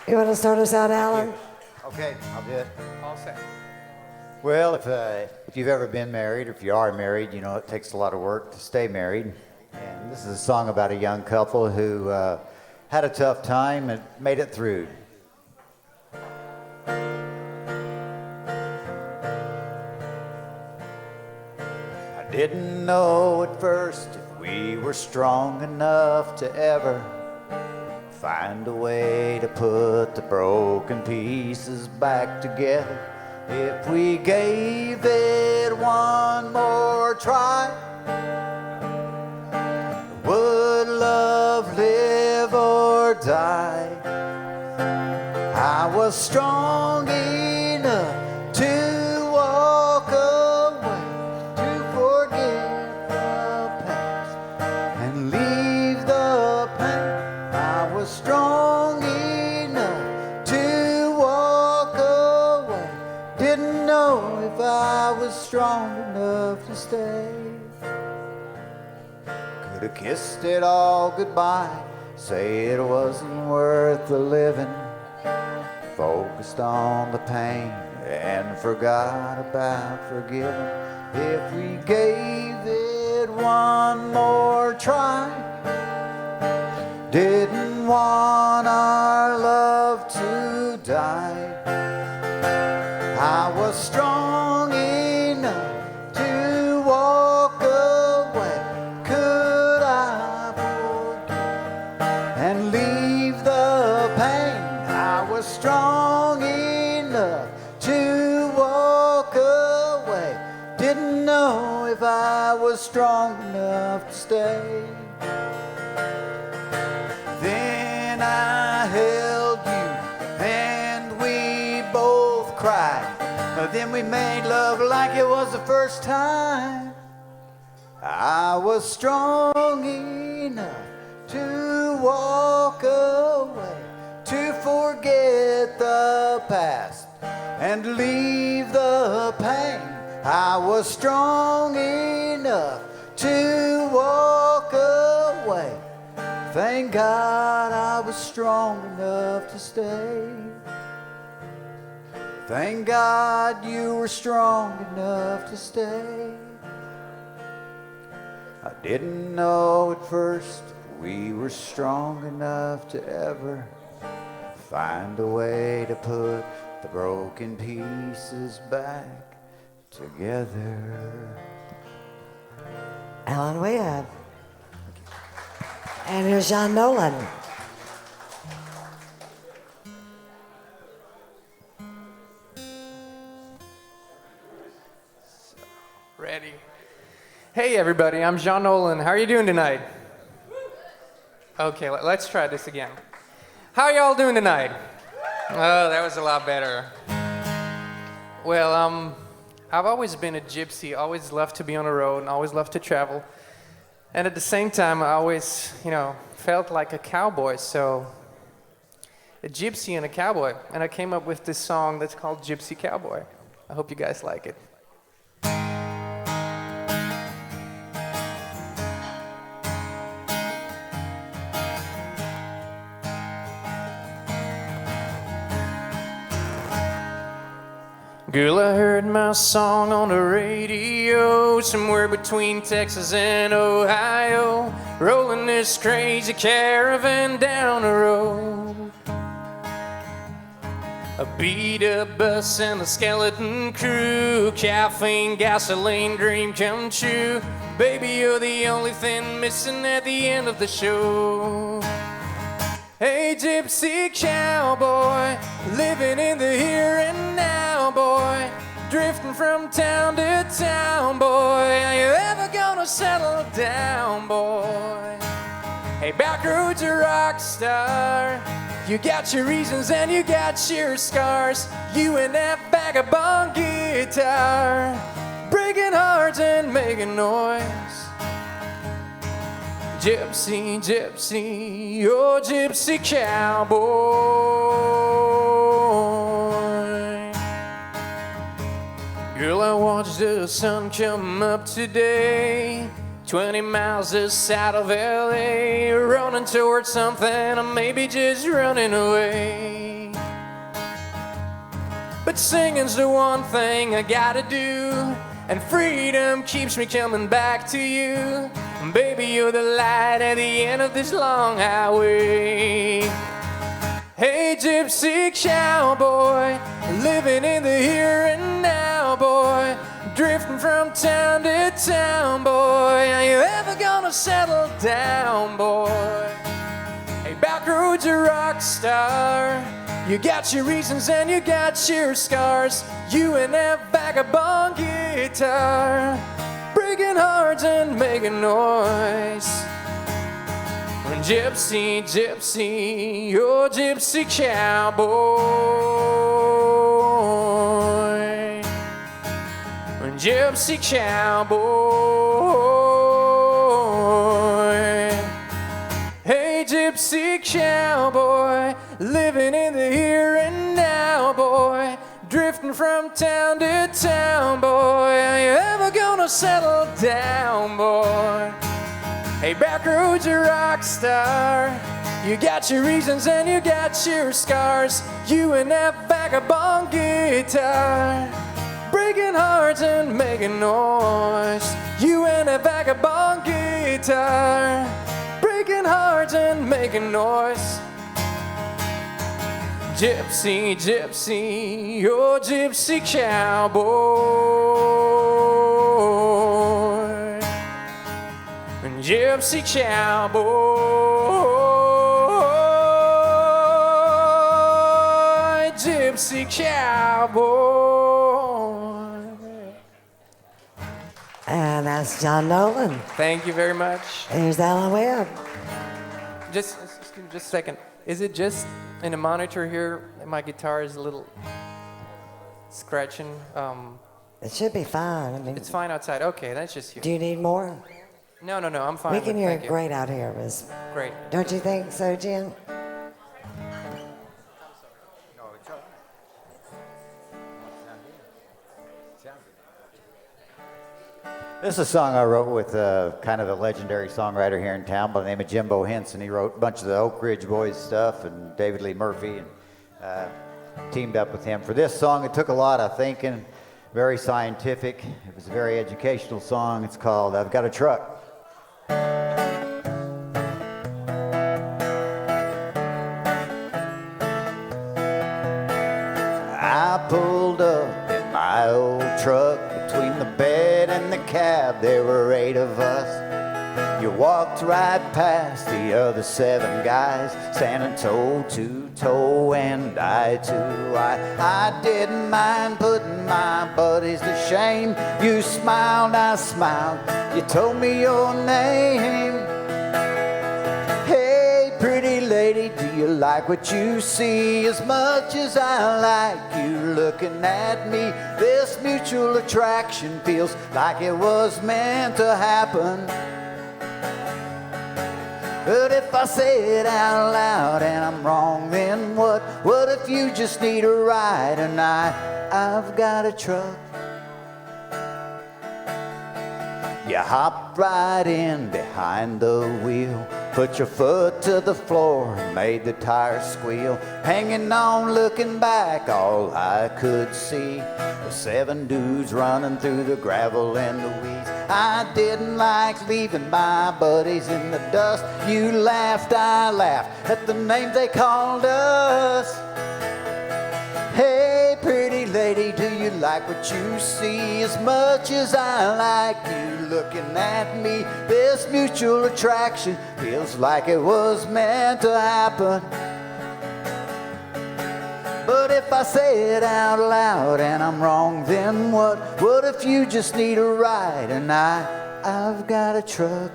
You want to start us out, Alan? Okay, I'll do it. All set. Well, if you've ever been married, or if you are married, you know it takes a lot of work to stay married. And this is a song about a young couple who had a tough time and made it through. I didn't know at first if we were strong enough to ever find a way to put the broken pieces back together. If we gave it one more try, would love live or die? I was strong enough to walk away, to forget the past and leave the pain. I was strong enough to walk away. Didn't know if I was strong enough to stay. Could have kissed it all goodbye, say it wasn't worth the living. Focused on the pain and forgot about forgiving. If we gave it one more try, didn't want our love to die. I was strong enough to walk away. Could I forgive and leave the pain? I was strong enough to walk away. Didn't know if I was strong enough to stay. Then I held you and we both cried. But then we made love like it was the first time. I was strong enough to walk away, to forget the past and leave the pain. I was strong enough to walk away. Thank God I was strong enough to stay. Thank God you were strong enough to stay. I didn't know at first we were strong enough to ever find a way to put the broken pieces back together. Alan Webb. And here's John Nolan. Ready. Hey everybody, I'm John Nolan. How are you doing tonight? Okay, let's try this again. How are y'all doing tonight? Oh, that was a lot better. Well, I've always been a gypsy, always loved to be on the road and always loved to travel. And at the same time, I always, felt like a cowboy, so a gypsy and a cowboy. And I came up with this song that's called Gypsy Cowboy. I hope you guys like it. Girl, I heard my song on the radio somewhere between Texas and Ohio, rolling this crazy caravan down the road. A beat-up bus and a skeleton crew, caffeine, gasoline, dream come true. Baby, you're the only thing missing at the end of the show. Hey, gypsy cowboy, living in the here and now, boy, drifting from town to town, boy. Are you ever gonna settle down, boy? Hey, backroads a rock star. You got your reasons and you got your scars. You and that vagabond guitar, breaking hearts and making noise. Gypsy, gypsy, oh gypsy cowboy. Girl, I watched the sun come up today, 20 miles just out of LA, running towards something or maybe just running away. But singing's the one thing I gotta do, and freedom keeps me coming back to you. Baby, you're the light at the end of this long highway. Hey, gypsy cowboy, living in the here and now, boy, drifting from town to town, boy. Are you ever gonna settle down, boy? Hey, backroads a rock star. You got your reasons and you got your scars. You and that vagabond guitar, breaking hearts and making noise. Gypsy, gypsy, oh gypsy cowboy. Gypsy cowboy. Hey, gypsy cowboy, living in the here and now, boy, drifting from town to town, boy. Are you ever gonna settle down, boy? Hey, backroads a rock star. You got your reasons and you got your scars. You and that vagabond guitar, breaking hearts and making noise. You and that vagabond guitar, breaking hearts and making noise. Gypsy, gypsy, oh gypsy cowboy. Gypsy cowboy, gypsy cowboy. And that's John Nolan. Thank you very much. Here's Alan Webb. Just a second. Is it just in the monitor here? My guitar is a little scratching. It should be fine. I mean, It's fine outside. Okay, that's just here. do you need more? No, I'm fine. We can hear Thank it you. great out here, Miss. Great. Don't you think so, Jen? This is a song I wrote with kind of a legendary songwriter here in town by the name of Jimbo Henson. He wrote a bunch of the Oak Ridge Boys stuff, and David Lee Murphy, and teamed up with him for this song. It took a lot of thinking, very scientific. It was a very educational song. It's called I've Got a Truck. I pulled up in my old truck. Between the bed and the cab, there were 8 of us. You walked right past the other 7 guys, standing toe to toe, and I too. I didn't mind putting my buddies to shame. You smiled, I smiled. You told me your name. Hey, pretty lady, do you like what you see as much as I like you looking at me? This mutual attraction feels like it was meant to happen. But if I say it out loud and I'm wrong, then what? What if you just need a ride tonight? I've got a truck. You hopped right in behind the wheel, put your foot to the floor, made the tires squeal. Hanging on, looking back, all I could see was 7 dudes running through the gravel and the weeds. I didn't like leaving my buddies in the dust. You laughed, I laughed at the names they called us. Hey, pretty lady, do you like what you see as much as I like you looking at me? This mutual attraction feels like it was meant to happen. But if I say it out loud and I'm wrong, then what? What if you just need a ride and I've got a truck?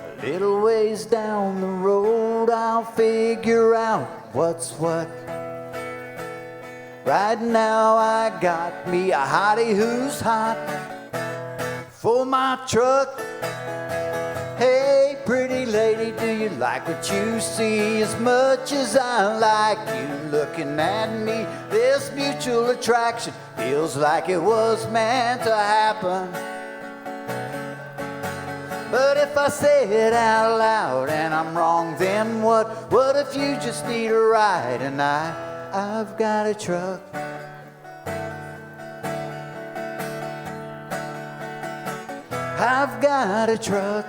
A little ways down the road, I'll figure out what's what. Right now I got me a hottie who's hot for my truck. Hey, pretty lady, do you like what you see as much as I like you looking at me? This mutual attraction feels like it was meant to happen. But if I say it out loud and I'm wrong, then what? What if you just need a ride and I've got a truck? I've got a truck.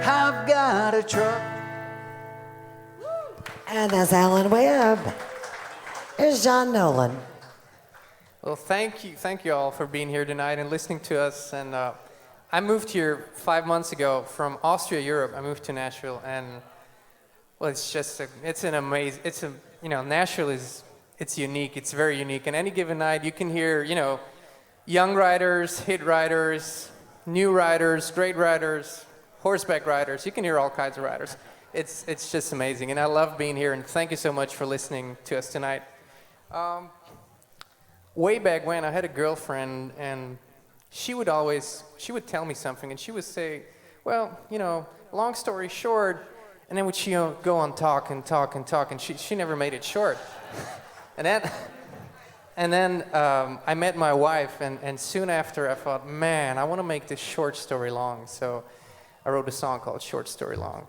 I've got a truck. And that's Alan Webb. Here's John Nolan. Well, thank you all for being here tonight and listening to us. And I moved here 5 months ago from Austria, Europe. I moved to Nashville, and well, it's an amazing. Nashville it's unique. It's very unique. And any given night, you can hear, young riders, hit riders, new riders, great riders, horseback riders. You can hear all kinds of riders. It's just amazing, and I love being here. And thank you so much for listening to us tonight. Way back when, I had a girlfriend, and she would tell me something, and she would say, well, long story short, and then would she go on talk, and she never made it short. And then I met my wife, and soon after I thought, man, I want to make this short story long. So I wrote a song called Short Story Long.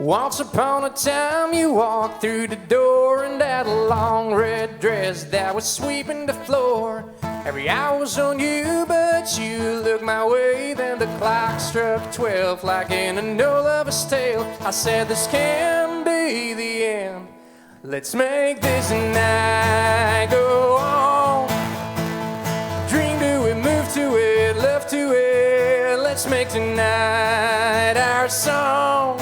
Once upon a time you walked through the door in that long red dress that was sweeping the floor. Every eye was on you, but you looked my way. Then the clock struck 12 like in an old lover's tale. I said this can be the end. Let's make this night go on. Dream to it, move to it, love to it. Let's make tonight our song.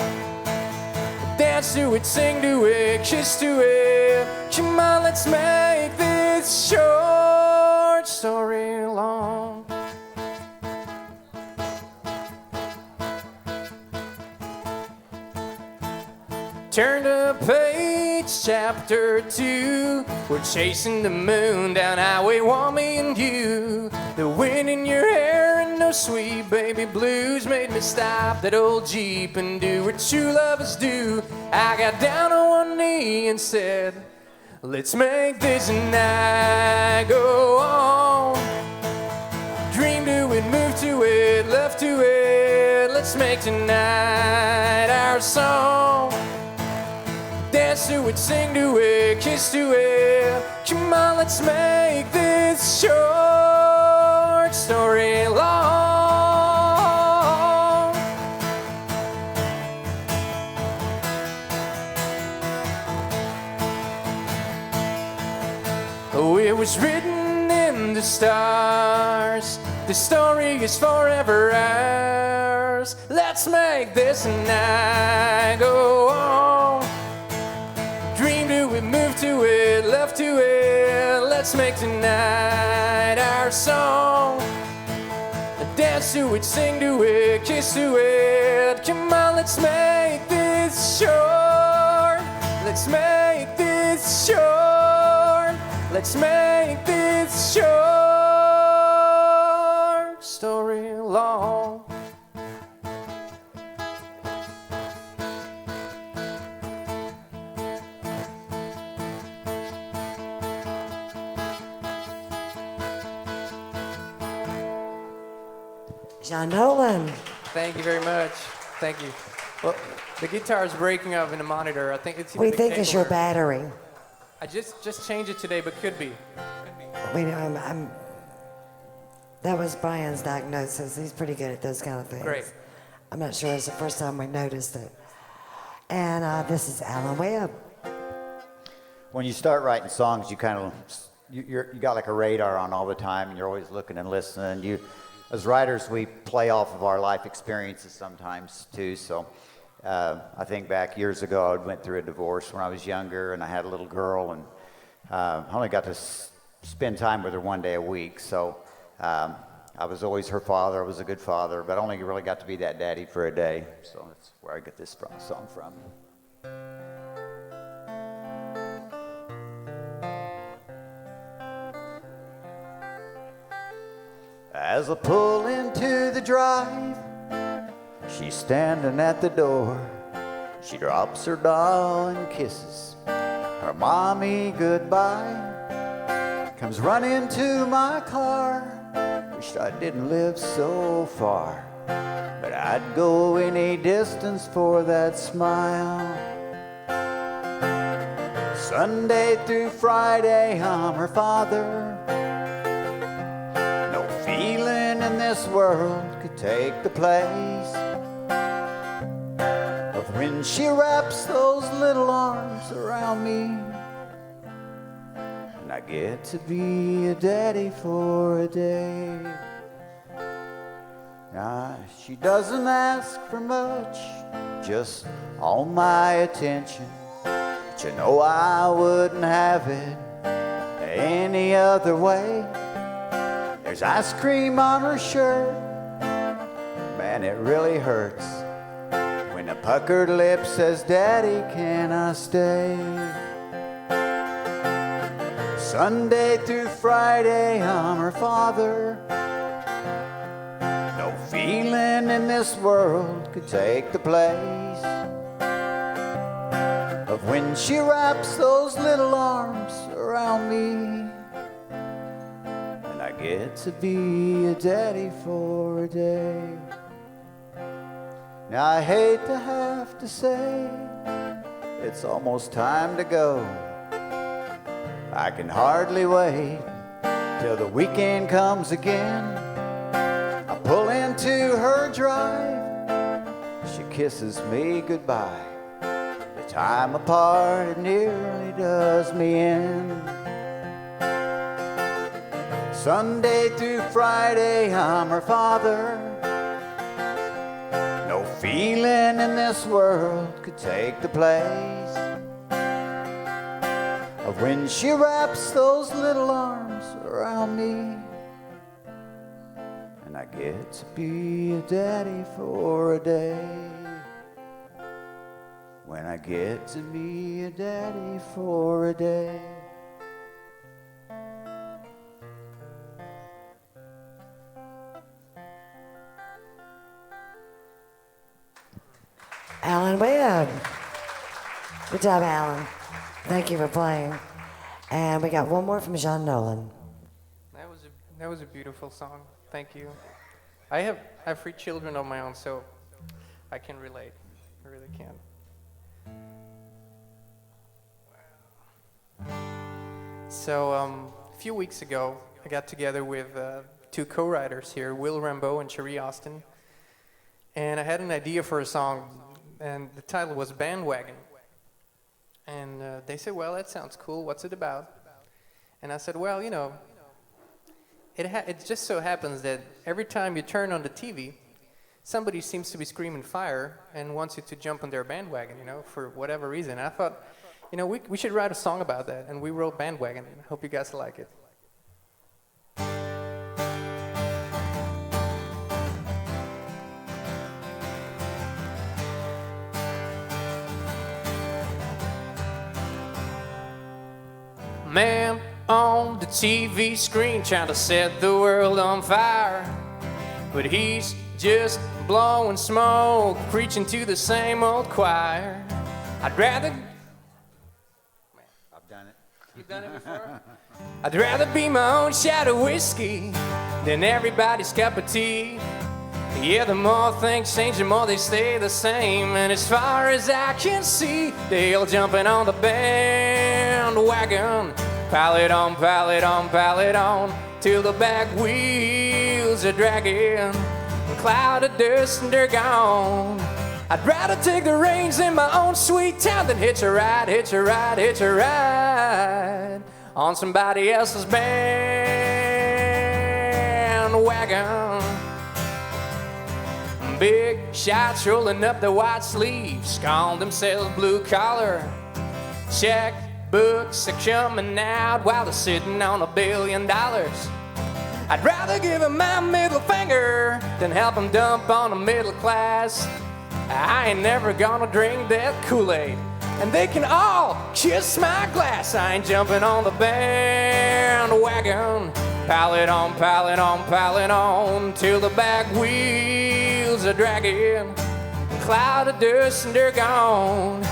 Dance to it, sing to it, kiss to it. Come on, let's make this short story long. Turn to page, chapter 2. We're chasing the moon down Highway 1, me and you. The wind in your hair and no sweet baby blues made me stop that old Jeep and do what true lovers do. I got down on one knee and said, let's make this night go on. Dream to it, move to it, love to it. Let's make tonight our song. Dance to it, sing to it, kiss to it. Come on, let's make this short story long. Oh, it was written in the stars. The story is forever ours. Let's make this night go on. Dream to it, move to it, love to it. Let's make tonight our song. Dance to it, sing to it, kiss to it. Come on, let's make this short. Let's make this short. Let's make this short story long. John Nolan. Thank you very much. Thank you. Well, the guitar's breaking up in the monitor. I think it's. We think it's your battery. I just changed it today, but could be. That was Brian's diagnosis. He's pretty good at those kind of things. Great. I'm not sure it's the first time we noticed it. And this is Alan Webb. When you start writing songs, you kind of you got like a radar on all the time, and you're always looking and listening. As writers, we play off of our life experiences sometimes too. So I think back years ago, I went through a divorce when I was younger, and I had a little girl, and I only got to spend time with her one day a week. So I I was always her father. I was a good father, but I only really got to be that daddy for a day. So that's where I get this song from. As I pull into the drive, she's standing at the door. She drops her doll and kisses her mommy goodbye. Comes running to my car. Wished I didn't live so far, but I'd go any distance for that smile. Sunday through Friday, I'm her father. No feeling in this world could take the place of when she wraps those little arms around me. I get to be a daddy for a day. Now, she doesn't ask for much, just all my attention. But you know I wouldn't have it any other way. There's ice cream on her shirt. Man, it really hurts when a puckered lip says, Daddy, can I stay? Sunday through Friday, I'm her father. No feeling in this world could take the place of when she wraps those little arms around me. And I get to be a daddy for a day. Now I hate to have to say it's almost time to go. I can hardly wait till the weekend comes again. I pull into her drive. She kisses me goodbye. The time apart, it nearly does me in. Sunday through Friday, I'm her father. No feeling in this world could take the place of when she wraps those little arms around me. And I get to be a daddy for a day. When I get to be a daddy for a day. Alan Webb. Good job, Alan. Thank you for playing. And we got one more from John Nolan. That was a beautiful song. Thank you. I have 3 children of my own, so I can relate. I really can. So a few weeks ago, I got together with 2 co-writers here, Will Rambeau and Cherie Austin, and I had an idea for a song, and the title was Bandwagon. And they said, well, that sounds cool. What's it about? And I said, well, you know, it just so happens that every time you turn on the TV, somebody seems to be screaming fire and wants you to jump on their bandwagon, you know, for whatever reason. And I thought, you know, we should write a song about that. And we wrote Bandwagon. I hope you guys like it. Man on the TV screen trying to set the world on fire, but he's just blowing smoke, preaching to the same old choir. I'd rather... I've done it. You've done it before? I'd rather be my own shot of whiskey than everybody's cup of tea. Yeah, the more things change, the more they stay the same. And as far as I can see, they all jumping on the bandwagon. Pile it on, pile it on, pile it on, till the back wheels are dragging. A cloud of dust and they're gone. I'd rather take the reins in my own sweet town than hitch a ride, hitch a ride, hitch a ride on somebody else's bandwagon. Big shots rolling up their white sleeves, calling themselves blue collar. Checkbooks are coming out while they're sitting on $1 billion. I'd rather give him my middle finger than help him dump on the middle class. I ain't never gonna drink that Kool-Aid, and they can all kiss my glass. I ain't jumping on the bandwagon. Pallet on, pallet on, pallet on, till the back wheels are dragging. A cloud of dust and they're gone.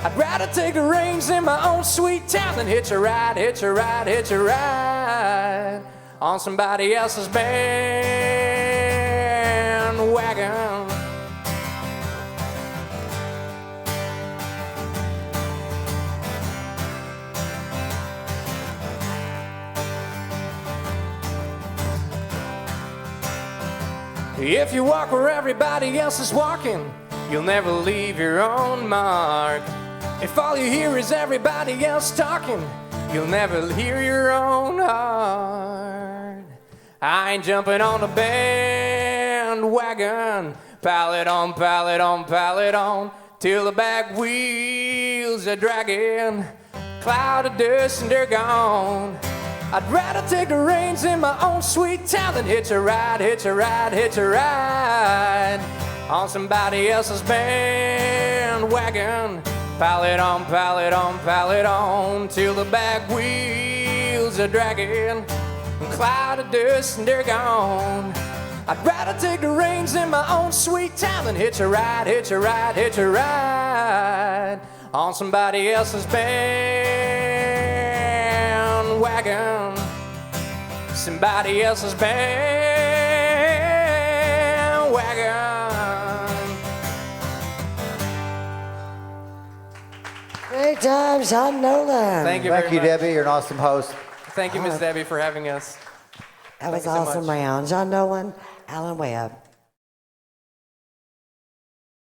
I'd rather take the reins in my own sweet town than hitch a ride, hitch a ride, hitch a ride on somebody else's bandwagon. If you walk where everybody else is walking, you'll never leave your own mark. If all you hear is everybody else talking, you'll never hear your own heart. I ain't jumping on the bandwagon. Pallet on, pallet on, pallet on, till the back wheels are dragging. Cloud of dust and they're gone. I'd rather take the reins in my own sweet town than hitch a ride, hitch a ride, hitch a ride on somebody else's bandwagon. Pallet on, pallet on, pallet on, till the back wheels are dragging. A cloud of dust and they're gone. I'd rather take the reins in my own sweet town than hitch a ride, hitch a ride, hitch a ride on somebody else's bandwagon. Somebody else's bandwagon. Great job, John Nolan. Thank you very Thank you, much. Debbie. You're an awesome host. Thank you, Miss Debbie, for having us. That was Thank you so awesome much. round. John Nolan, Alan Webb.